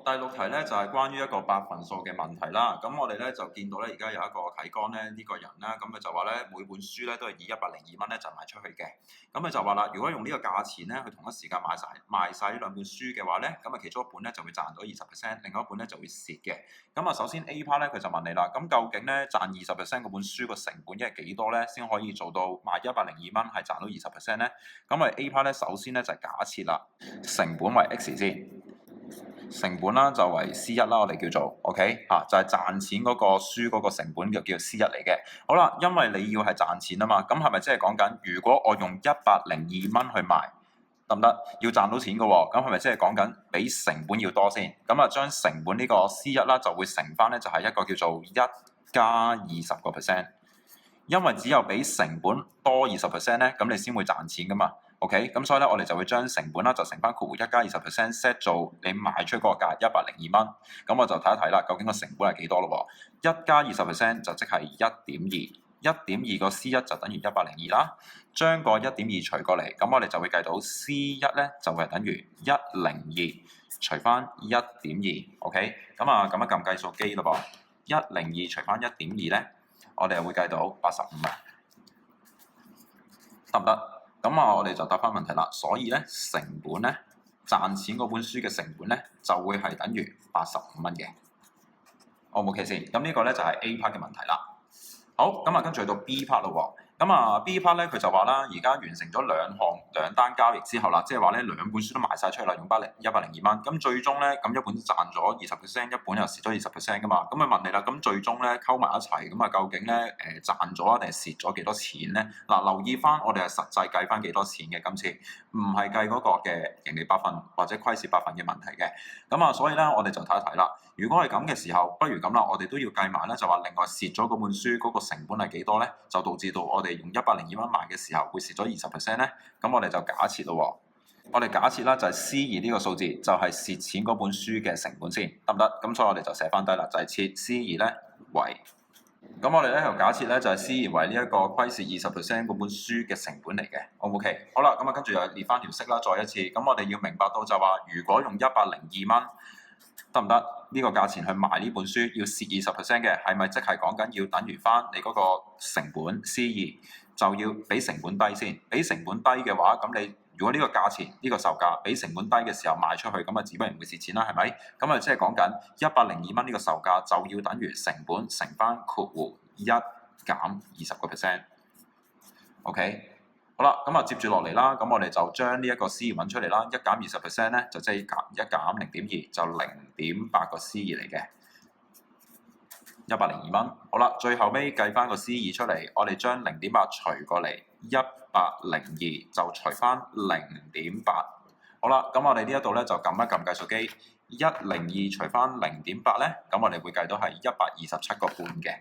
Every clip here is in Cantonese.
第六題咧就係關於一個百分數嘅問題啦。咁我哋咧就見到咧，而家有一個啟剛咧呢個人啦，咁佢就話咧每本書咧都係以102蚊咧就賣出去嘅。咁佢就話啦，如果用呢個價錢咧去同一時間賣晒呢兩本書嘅話咧，咁啊其中一本咧就會賺到20%，另外一本咧就會蝕嘅。咁啊首先 A part 咧佢就問你啦，咁究竟咧賺20%嗰本書個成本係幾多咧，先可以做到賣102蚊係賺到20%咧？咁啊 A part 咧首先咧就係假設啦，成本為 X 先。成本啦就為 C1啦，我哋叫做 OK 就係賺錢嗰個書嗰個成本就叫 C1嚟嘅。好啦，因為你要係賺錢啊嘛，咁係咪即係講緊如果我用102蚊去賣得唔得？要賺到錢嘅喎，咁係咪即係講緊比成本要多先？咁啊將成本呢個 C1啦就會乘翻咧就係一個叫做1加20%，因為只有比成本多20%咧，咁你先會賺錢噶嘛。OK， 咁所以咧，我哋就會將成本啦，就乘翻括弧1加20% set 做你賣出嗰個價102蚊。咁我就睇一睇啦，究竟個成本係幾多咯喎？1加20%就即係1.2，1.2個 C1 就等於102啦。將個1.2除過嚟，咁我哋就會計到 C1 咧就會係等於102除翻1.2。OK， 咁啊撳一撳計數機咯噃，102除翻1.2咧，我哋又會計到85啊，得唔得？咁啊，我哋就答翻問題啦。所以咧，成本咧賺錢嗰本書嘅成本咧就會係等於85蚊嘅。O 唔 OK 先？咁呢個咧就係 A part 嘅問題啦。好，咁啊跟住去到 B part 咯喎。咁啊 B part 咧佢就話啦，而家完成咗兩單交易之後啦，即係話咧兩本書都賣晒出去啦，用102蚊。咁最終咧咁一本賺咗20%，一本又蝕咗20%噶嘛。咁佢問你啦，咁最終咧溝埋一齊，咁啊究竟咧賺咗定係蝕咗幾多錢咧？嗱，留意翻我哋係實際計翻幾多錢嘅，今次唔係計嗰個嘅盈利百分或者虧蝕百分嘅問題嘅。咁啊所以咧我哋就睇一睇啦。如果係咁嘅時候，不如咁啦，我哋都要計埋咧，就話另外蝕咗嗰本書嗰個成本係幾多咧？就導致到我哋用102蚊賣嘅時候會蝕咗20%咧。咁我哋就假設咯喎，我哋假設啦就係 C2呢個數字就係蝕錢嗰本書嘅成本先，得唔得？咁所以我哋就寫翻低啦，就係設 C2咧為，咁我哋咧又假設咧就係 C2為呢一個虧蝕20%嗰本書嘅成本嚟嘅。O 唔 OK？好啦，咁啊跟住又列翻條式啦，再一次。咁我哋要明白到就話，如果用102蚊得唔得？呢個價錢去賣呢本書要蝕20% 嘅，係咪即係講緊要等於翻你嗰個成本 C2 就要比成本低先？比成本低嘅話，咁你如果呢個價錢呢個售價比成本低嘅時候賣出去，咁啊自不然會蝕錢啦，係咪？咁啊即係講緊102蚊呢個售價就要等於成本乘翻括弧1減20%。OK。好啦，咁啊接住落嚟啦，咁我哋就將呢一個 C2 揾出嚟啦，1減20%咧就即係1減0.2，就0.8個 C2 嚟嘅102蚊。好啦，最後尾計翻個 C2 出嚟，我哋將0.8除過嚟，102就除翻0.8。好啦，咁我哋呢一度咧就撳一撳計數機，102除翻0.8咧，咁我哋會計到係127個半嘅。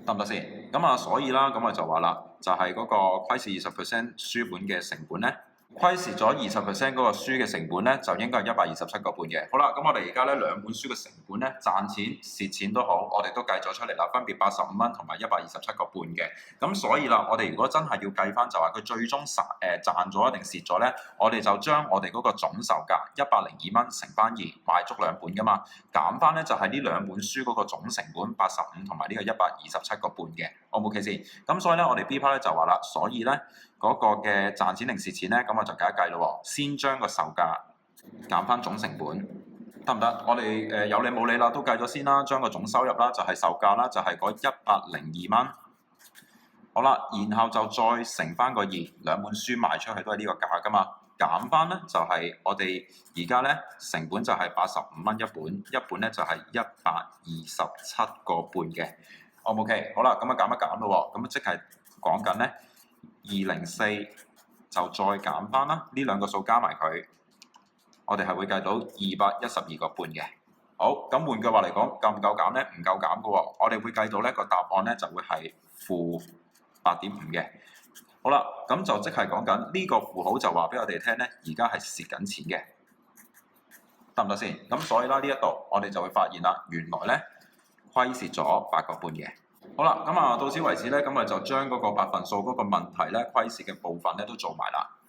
得唔得先？咁啊，所以啦，咁我就話啦，就係嗰個虧蝕20% 書本嘅成本咧，虧蝕咗20% 嗰個書嘅成本咧，就應該係127個半嘅。好啦，咁我哋而家咧兩本書嘅成本咧，賺錢蝕錢都好，我哋都計咗出嚟啦，分別85蚊同埋127個半嘅。咁所以啦，我哋如果真係要計翻，就話佢最終賺咗定蝕咗咧，我哋就將我哋嗰個總售價102蚊乘翻2，賣足兩本噶嘛，減翻咧就係呢兩本書嗰個總成本85同埋呢個127個半嘅。O 唔 OK 先？咁所以咧，我哋 B part 咧就話啦，所以咧嗰個嘅賺錢定蝕錢咧，咁我就計一計咯喎。先將個售價減翻總成本，得唔得？我哋有理冇理啦，都計咗先啦。將個總收入啦，就係售價啦，就係嗰102蚊。好啦，然後就再乘翻個2，兩本書賣出去都係呢個價噶嘛。減翻咧就係我哋而家咧成本就係85蚊一本，一本咧就係127個半嘅。O 唔 OK？好啦，咁啊減一減咯喎，咁即係講緊咧204就再減翻啦，呢兩個數加埋佢，我哋係會計到212個半嘅。好，咁換句話嚟講，夠唔夠減咧？唔夠減嘅喎，我哋會計到咧個答案咧就會係負8.5嘅。好啦，咁就即係講緊呢個符號就話俾我哋聽咧，而家係蝕緊錢嘅，得唔得先？咁所以啦，呢一度我哋就會發現啦，原來咧虧蝕咗8個半嘅。好啦，咁啊到此為止咧，咁我就將嗰個百分數嗰個問題咧虧蝕嘅部分咧都做埋啦。